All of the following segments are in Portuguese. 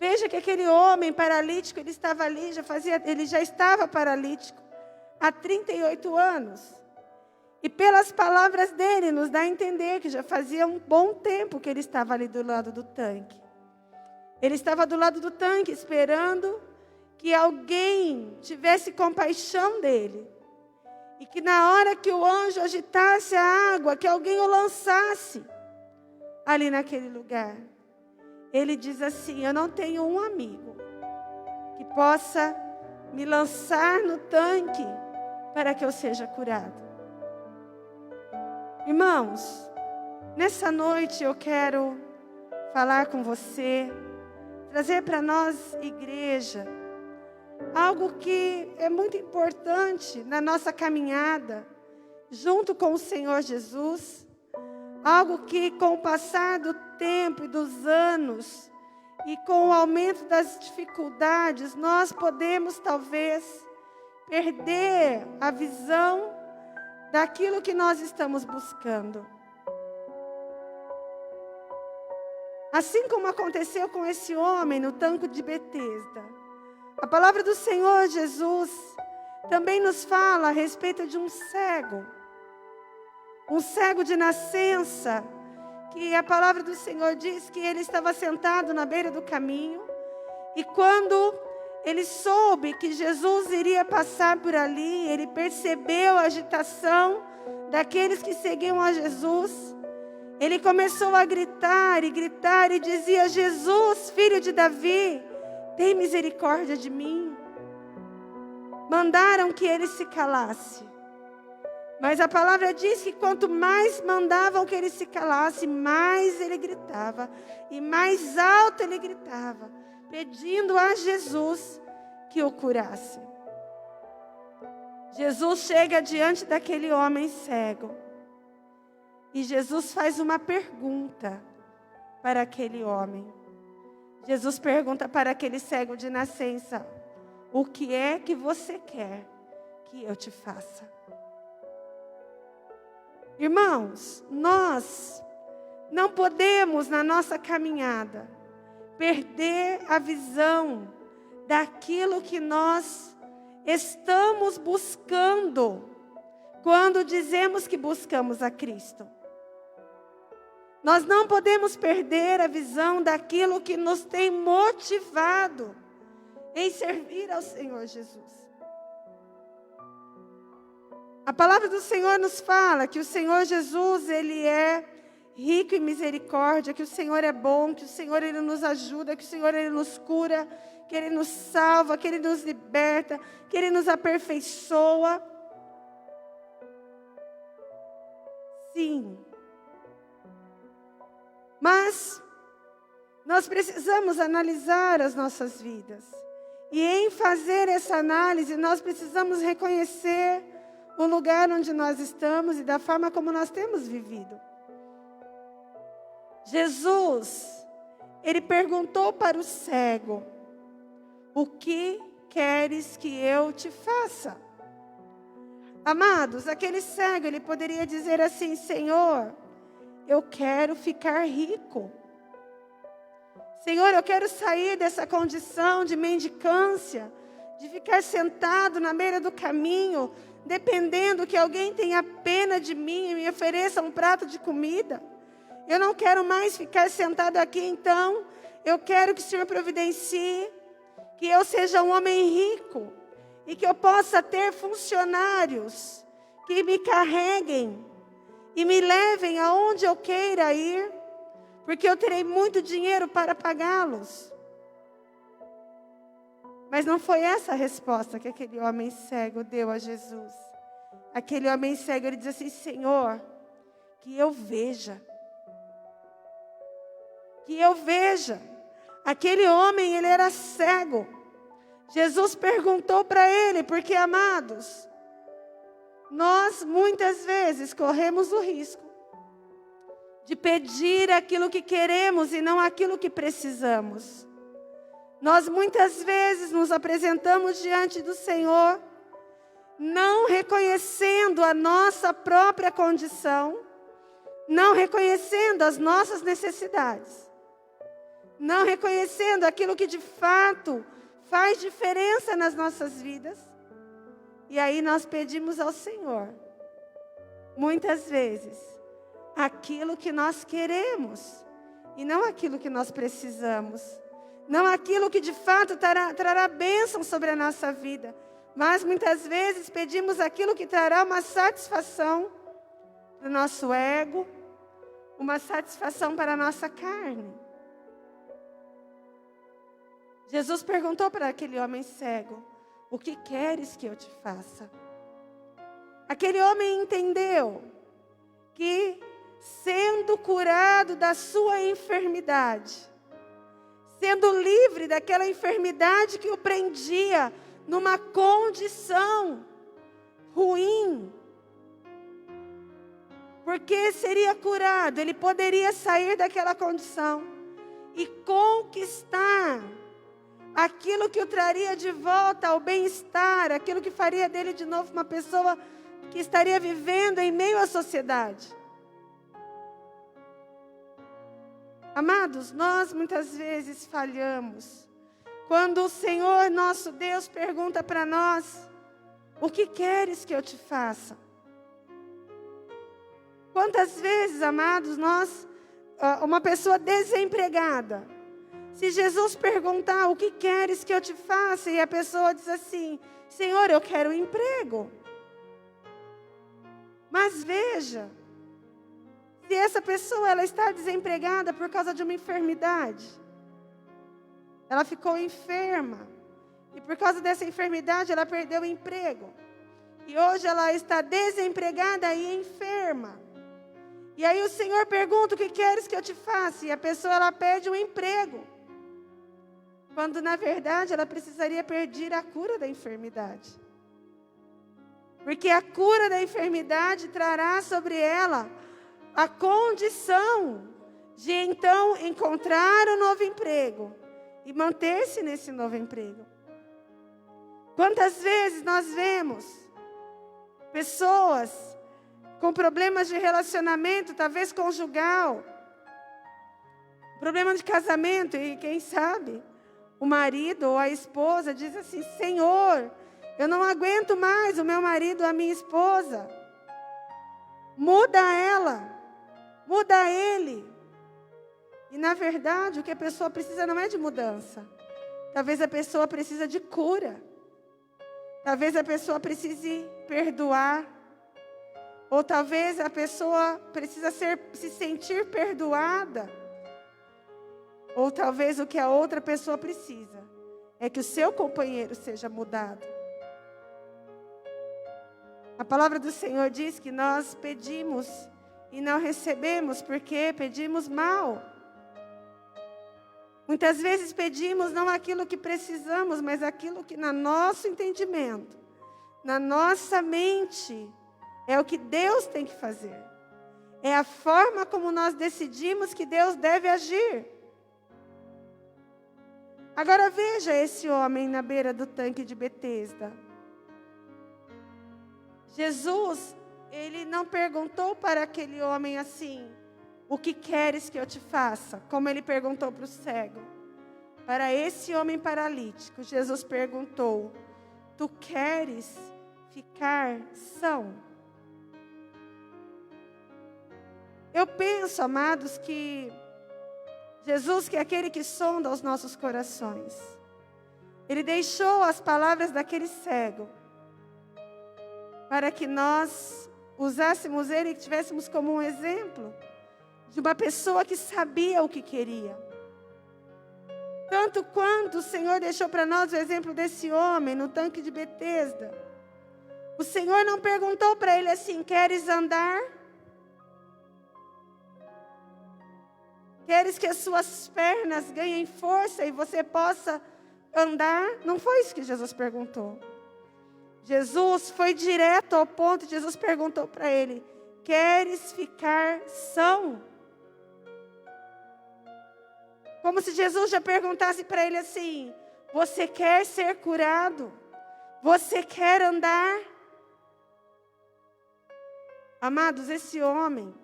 Veja que aquele homem paralítico, ele estava ali, ele já estava paralítico há 38 anos. E pelas palavras dele, nos dá a entender que já fazia um bom tempo que ele estava ali do lado do tanque. Ele estava do lado do tanque, esperando que alguém tivesse compaixão dele. E que na hora que o anjo agitasse a água, que alguém o lançasse ali naquele lugar. Ele diz assim: eu não tenho um amigo que possa me lançar no tanque para que eu seja curado. Irmãos, nessa noite eu quero falar com você, trazer para nós, igreja, algo que é muito importante na nossa caminhada, junto com o Senhor Jesus, algo que com o passar do tempo e dos anos, e com o aumento das dificuldades, nós podemos talvez perder a visão daquilo que nós estamos buscando. Assim como aconteceu com esse homem no tanque de Betesda, a palavra do Senhor Jesus também nos fala a respeito de um cego de nascença, que a palavra do Senhor diz que ele estava sentado na beira do caminho, e quando ele soube que Jesus iria passar por ali, ele percebeu a agitação daqueles que seguiam a Jesus. Ele começou a gritar e dizia: Jesus, filho de Davi, tem misericórdia de mim. Mandaram que ele se calasse. Mas a palavra diz que quanto mais mandavam que ele se calasse, mais ele gritava. E mais alto ele gritava, pedindo a Jesus que o curasse. Jesus chega diante daquele homem cego. E Jesus faz uma pergunta para aquele homem. Jesus pergunta para aquele cego de nascença: o que é que você quer que eu te faça? Irmãos, nós não podemos na nossa caminhada perder a visão daquilo que nós estamos buscando quando dizemos que buscamos a Cristo. Nós não podemos perder a visão daquilo que nos tem motivado em servir ao Senhor Jesus. A palavra do Senhor nos fala que o Senhor Jesus, Ele é rico em misericórdia, que o Senhor é bom, que o Senhor Ele nos ajuda, que o Senhor Ele nos cura, que Ele nos salva, que Ele nos liberta, que Ele nos aperfeiçoa. Sim. Mas nós precisamos analisar as nossas vidas. E em fazer essa análise, nós precisamos reconhecer o lugar onde nós estamos e da forma como nós temos vivido. Jesus, Ele perguntou para o cego: o que queres que eu te faça? Amados, aquele cego, ele poderia dizer assim: Senhor, eu quero ficar rico. Senhor, eu quero sair dessa condição de mendicância, de ficar sentado na beira do caminho, dependendo que alguém tenha pena de mim e me ofereça um prato de comida. Eu não quero mais ficar sentado aqui, então eu quero que o Senhor providencie, que eu seja um homem rico e que eu possa ter funcionários que me carreguem e me levem aonde eu queira ir, porque eu terei muito dinheiro para pagá-los. Mas não foi essa a resposta que aquele homem cego deu a Jesus. Aquele homem cego, ele diz assim: Senhor, que eu veja. Que eu veja. Aquele homem, ele era cego. Jesus perguntou para ele, porque, amados, nós muitas vezes corremos o risco de pedir aquilo que queremos e não aquilo que precisamos. Nós muitas vezes nos apresentamos diante do Senhor, não reconhecendo a nossa própria condição, não reconhecendo as nossas necessidades. não reconhecendo aquilo que de fato faz diferença nas nossas vidas. E aí nós pedimos ao Senhor, muitas vezes, aquilo que nós queremos e não aquilo que nós precisamos. Não aquilo que de fato trará bênção sobre a nossa vida. Mas muitas vezes pedimos aquilo que trará uma satisfação para o nosso ego, uma satisfação para a nossa carne. Jesus perguntou para aquele homem cego: o que queres que eu te faça? Aquele homem entendeu que, sendo curado da sua enfermidade, sendo livre daquela enfermidade que o prendia numa condição ruim, porque seria curado, ele poderia sair daquela condição e conquistar aquilo que o traria de volta ao bem-estar, aquilo que faria dele de novo uma pessoa que estaria vivendo em meio à sociedade. Amados, nós muitas vezes falhamos quando o Senhor nosso Deus pergunta para nós: o que queres que eu te faça? Quantas vezes, amados, uma pessoa desempregada, se Jesus perguntar: o que queres que eu te faça? E a pessoa diz assim: Senhor, eu quero um emprego. Mas veja, se essa pessoa ela está desempregada por causa de uma enfermidade, ela ficou enferma, e por causa dessa enfermidade ela perdeu o emprego, e hoje ela está desempregada e enferma. E aí o Senhor pergunta: o que queres que eu te faça? E a pessoa ela pede um emprego, quando na verdade ela precisaria pedir a cura da enfermidade. Porque a cura da enfermidade trará sobre ela a condição de então encontrar um novo emprego e manter-se nesse novo emprego. Quantas vezes nós vemos pessoas com problemas de relacionamento, talvez conjugal, problema de casamento, e quem sabe o marido ou a esposa diz assim: Senhor, eu não aguento mais o meu marido ou a minha esposa. Muda ela, muda ele. E na verdade o que a pessoa precisa não é de mudança. Talvez a pessoa precisa de cura. Talvez a pessoa precise perdoar. Ou talvez a pessoa precisa se sentir perdoada. Ou talvez o que a outra pessoa precisa é que o seu companheiro seja mudado. A palavra do Senhor diz que nós pedimos e não recebemos porque pedimos mal. Muitas vezes pedimos não aquilo que precisamos, mas aquilo que no nosso entendimento, na nossa mente, é o que Deus tem que fazer. É a forma como nós decidimos que Deus deve agir. Agora veja esse homem na beira do tanque de Betesda. Jesus, ele não perguntou para aquele homem assim: o que queres que eu te faça? Como ele perguntou para o cego. Para esse homem paralítico, Jesus perguntou: tu queres ficar são? Eu penso, amados, que Jesus, que é aquele que sonda os nossos corações, ele deixou as palavras daquele cego para que nós usássemos ele e tivéssemos como um exemplo de uma pessoa que sabia o que queria. Tanto quanto o Senhor deixou para nós o exemplo desse homem no tanque de Betesda. O Senhor não perguntou para ele assim: queres andar? Queres que as suas pernas ganhem força e você possa andar? Não foi isso que Jesus perguntou. Jesus foi direto ao ponto. Jesus perguntou para ele: queres ficar são? Como se Jesus já perguntasse para ele assim: você quer ser curado? Você quer andar? Amados, esse homem,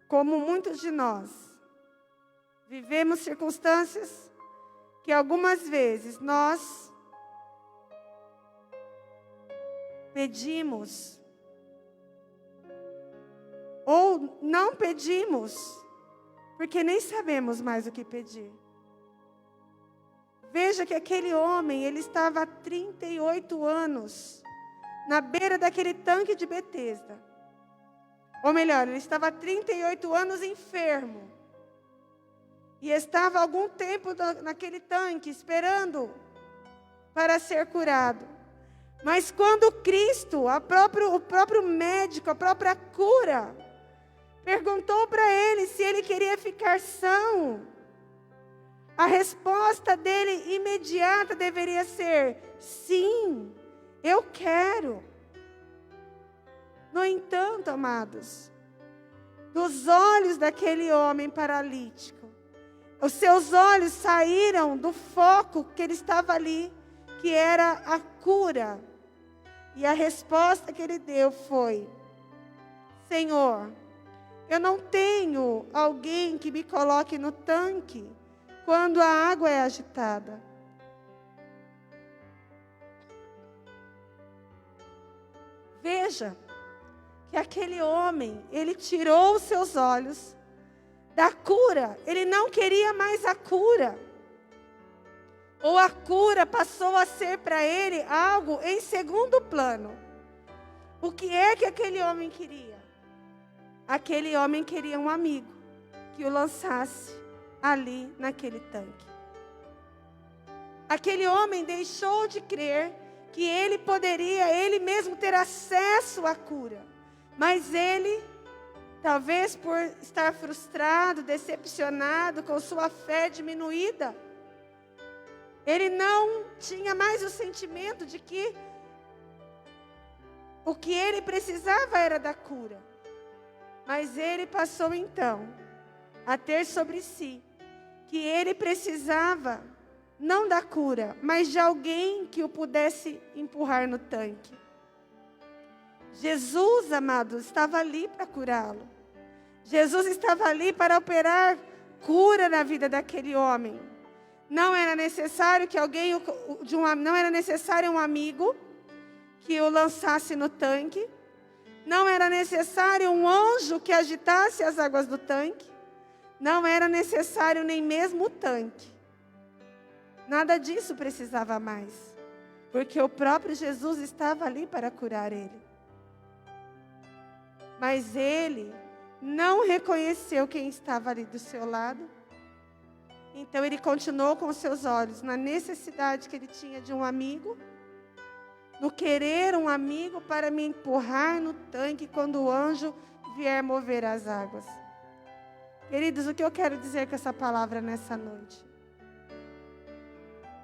como muitos de nós, vivemos circunstâncias que algumas vezes nós pedimos ou não pedimos, porque nem sabemos mais o que pedir. Veja que aquele homem, ele estava há 38 anos na beira daquele tanque de Betesda. Ou melhor, ele estava há 38 anos enfermo. E estava há algum tempo naquele tanque, esperando para ser curado. Mas quando Cristo, o próprio médico, a própria cura, perguntou para ele se ele queria ficar são, a resposta dele imediata deveria ser: sim, eu quero. No entanto, amados, dos olhos daquele homem paralítico, os seus olhos saíram do foco que ele estava ali, que era a cura. E a resposta que ele deu foi: Senhor, eu não tenho alguém que me coloque no tanque quando a água é agitada. Veja que aquele homem, ele tirou os seus olhos da cura. Ele não queria mais a cura. Ou a cura passou a ser para ele algo em segundo plano. O que é que aquele homem queria? Aquele homem queria um amigo que o lançasse ali naquele tanque. Aquele homem deixou de crer que ele poderia, ele mesmo, ter acesso à cura. Mas ele, talvez por estar frustrado, decepcionado, com sua fé diminuída, ele não tinha mais o sentimento de que o que ele precisava era da cura. Mas ele passou então a ter sobre si que ele precisava não da cura, mas de alguém que o pudesse empurrar no tanque. Jesus, amados, estava ali para curá-lo. Jesus estava ali para operar cura na vida daquele homem. Não era necessário que não era necessário um amigo que o lançasse no tanque. Não era necessário um anjo que agitasse as águas do tanque. Não era necessário nem mesmo o tanque. Nada disso precisava mais, porque o próprio Jesus estava ali para curar ele. Mas ele não reconheceu quem estava ali do seu lado. Então ele continuou com os seus olhos na necessidade que ele tinha de um amigo, no querer um amigo para me empurrar no tanque quando o anjo vier mover as águas. Queridos, o que eu quero dizer com essa palavra nessa noite?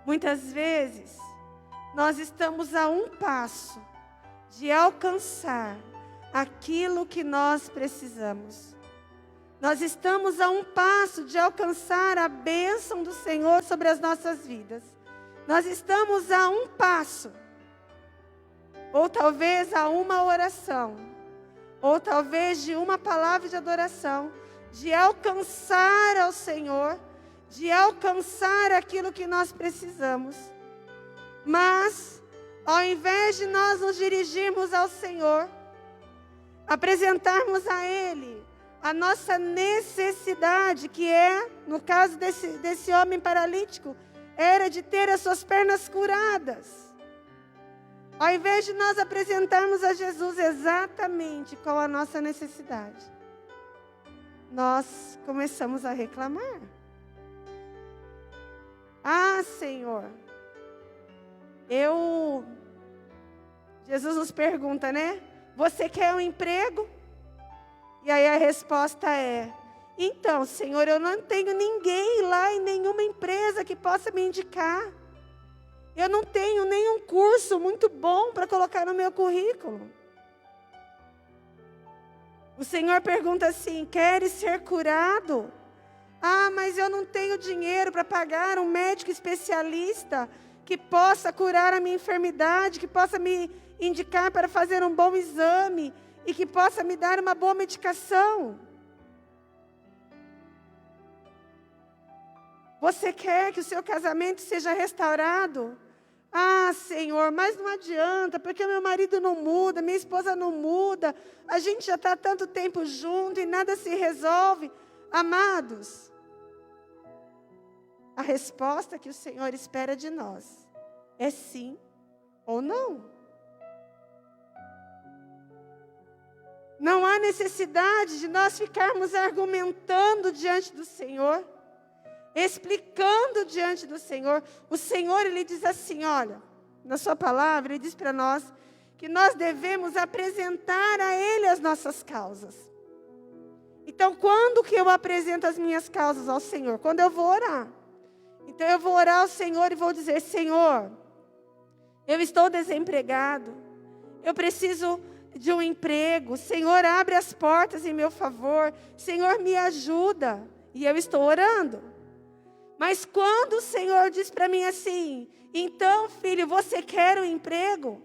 Muitas vezes, nós estamos a um passo de alcançar aquilo que nós precisamos. Nós estamos a um passo de alcançar a bênção do Senhor sobre as nossas vidas. Nós estamos a um passo, ou talvez a uma oração, ou talvez de uma palavra de adoração, de alcançar ao Senhor, de alcançar aquilo que nós precisamos. Mas, ao invés de nós nos dirigirmos ao Senhor, apresentarmos a Ele a nossa necessidade, que é, no caso desse homem paralítico, era de ter as suas pernas curadas. Ao invés de nós apresentarmos a Jesus exatamente qual a nossa necessidade, nós começamos a reclamar. Ah, Senhor, Jesus nos pergunta, né? Você quer um emprego? E aí a resposta é: então, Senhor, eu não tenho ninguém lá em nenhuma empresa que possa me indicar. Eu não tenho nenhum curso muito bom para colocar no meu currículo. O Senhor pergunta assim: queres ser curado? Ah, mas eu não tenho dinheiro para pagar um médico especialista que possa curar a minha enfermidade, que possa me indicar para fazer um bom exame e que possa me dar uma boa medicação. Você quer que o seu casamento seja restaurado? Ah, Senhor, mas não adianta, porque meu marido não muda, minha esposa não muda, a gente já está há tanto tempo junto e nada se resolve. Amados, a resposta que o Senhor espera de nós é sim ou não. Não há necessidade de nós ficarmos argumentando diante do Senhor, explicando diante do Senhor. O Senhor, Ele diz assim, olha, na sua palavra, Ele diz para nós que nós devemos apresentar a Ele as nossas causas. Então, quando que eu apresento as minhas causas ao Senhor? Quando eu vou orar. Então, eu vou orar ao Senhor e vou dizer, Senhor, eu estou desempregado, eu preciso de um emprego, Senhor, abre as portas em meu favor, Senhor, me ajuda. E eu estou orando. Mas quando o Senhor diz para mim assim, então, filho, você quer um emprego?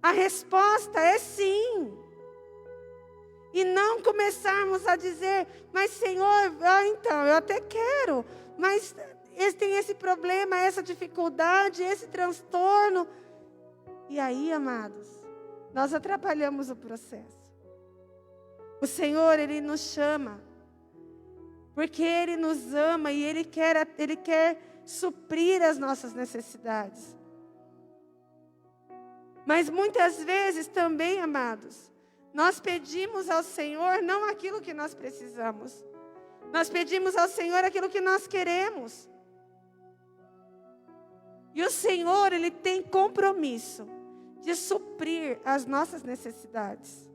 A resposta é sim. E não começarmos a dizer, mas Senhor, então, eu até quero, mas tem esse problema, essa dificuldade, esse transtorno. E aí, amados, nós atrapalhamos o processo. O Senhor, Ele nos chama, porque Ele nos ama e Ele quer suprir as nossas necessidades. Mas muitas vezes também, amados, nós pedimos ao Senhor não aquilo que nós precisamos. Nós pedimos ao Senhor aquilo que nós queremos. E o Senhor, Ele tem compromisso de suprir as nossas necessidades.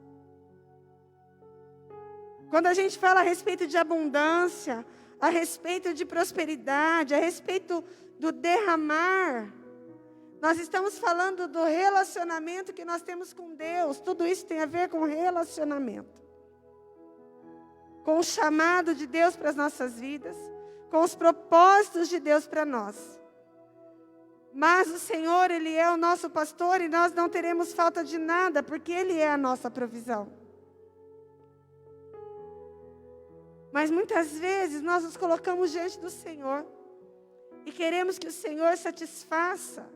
Quando a gente fala a respeito de abundância, a respeito de prosperidade, a respeito do derramar, nós estamos falando do relacionamento que nós temos com Deus. Tudo isso tem a ver com relacionamento. Com o chamado de Deus para as nossas vidas, com os propósitos de Deus para nós. Mas o Senhor, Ele é o nosso pastor e nós não teremos falta de nada, porque Ele é a nossa provisão. Mas muitas vezes nós nos colocamos diante do Senhor e queremos que o Senhor satisfaça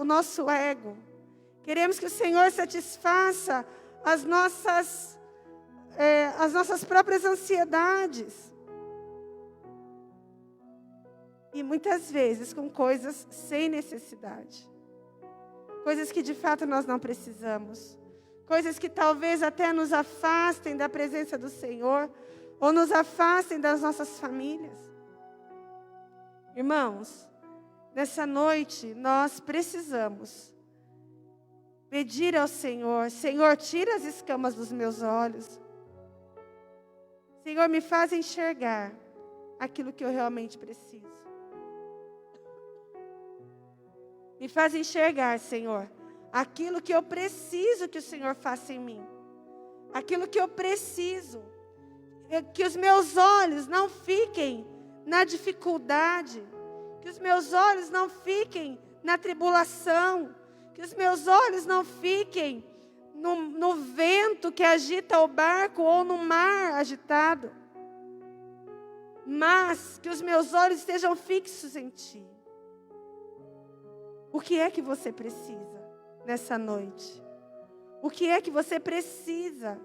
o nosso ego. Queremos que o Senhor satisfaça as nossas próprias ansiedades. E muitas vezes com coisas sem necessidade. Coisas que de fato nós não precisamos. Coisas que talvez até nos afastem da presença do Senhor. Ou nos afastem das nossas famílias. Irmãos, nessa noite nós precisamos pedir ao Senhor. Senhor, tira as escamas dos meus olhos. Senhor, me faz enxergar aquilo que eu realmente preciso. Me faz enxergar, Senhor, aquilo que eu preciso que o Senhor faça em mim. Aquilo que eu preciso. Que os meus olhos não fiquem na dificuldade. Que os meus olhos não fiquem na tribulação. Que os meus olhos não fiquem no vento que agita o barco ou no mar agitado. Mas que os meus olhos estejam fixos em Ti. O que é que você precisa nessa noite? O que é que você precisa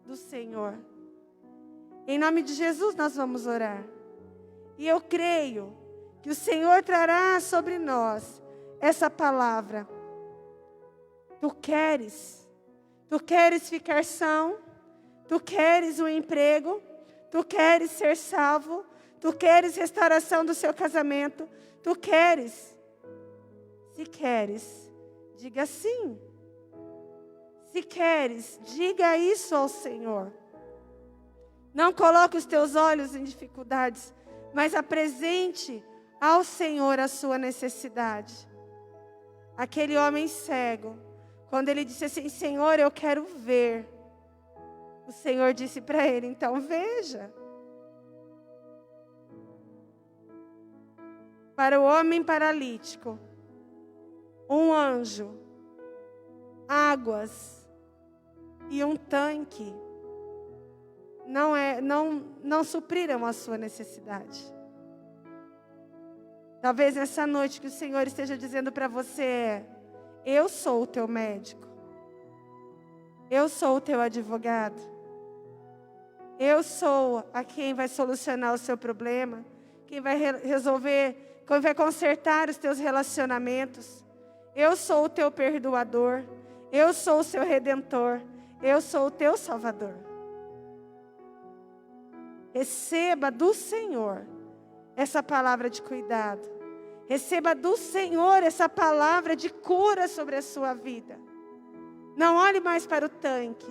do Senhor? Em nome de Jesus nós vamos orar. E eu creio que o Senhor trará sobre nós essa palavra. Tu queres ficar são? Tu queres um emprego? Tu queres ser salvo? Tu queres restauração do seu casamento? Tu queres? Se queres, diga sim. Se queres, diga isso ao Senhor. Não coloque os teus olhos em dificuldades, mas apresente ao Senhor a sua necessidade. Aquele homem cego, quando ele disse assim, Senhor, eu quero ver. O Senhor disse para ele, então veja. Para o homem paralítico, um anjo, águas e um tanque não supriram a sua necessidade. Talvez nessa noite que o Senhor esteja dizendo para você: eu sou o teu médico. Eu sou o teu advogado. Eu sou a quem vai solucionar o seu problema, quem vai resolver, quem vai consertar os teus relacionamentos. Eu sou o teu perdoador. Eu sou o seu redentor. Eu sou o teu salvador. Receba do Senhor essa palavra de cuidado. Receba do Senhor essa palavra de cura sobre a sua vida. Não olhe mais para o tanque.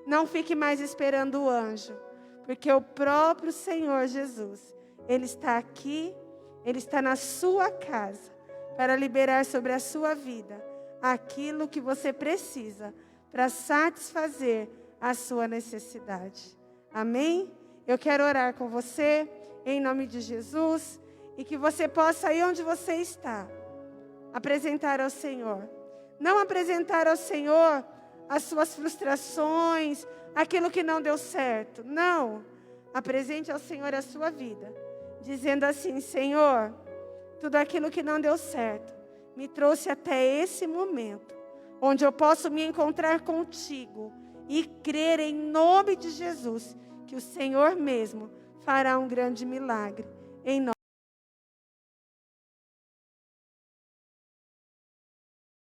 Não fique mais esperando o anjo. Porque o próprio Senhor Jesus, Ele está aqui, Ele está na sua casa, para liberar sobre a sua vida aquilo que você precisa para satisfazer a sua necessidade. Amém? Eu quero orar com você, em nome de Jesus, e que você possa, aí onde você está, apresentar ao Senhor. Não apresentar ao Senhor as suas frustrações, aquilo que não deu certo. Não. Apresente ao Senhor a sua vida, dizendo assim: Senhor, tudo aquilo que não deu certo me trouxe até esse momento, onde eu posso me encontrar contigo e crer em nome de Jesus, que o Senhor mesmo fará um grande milagre em nós.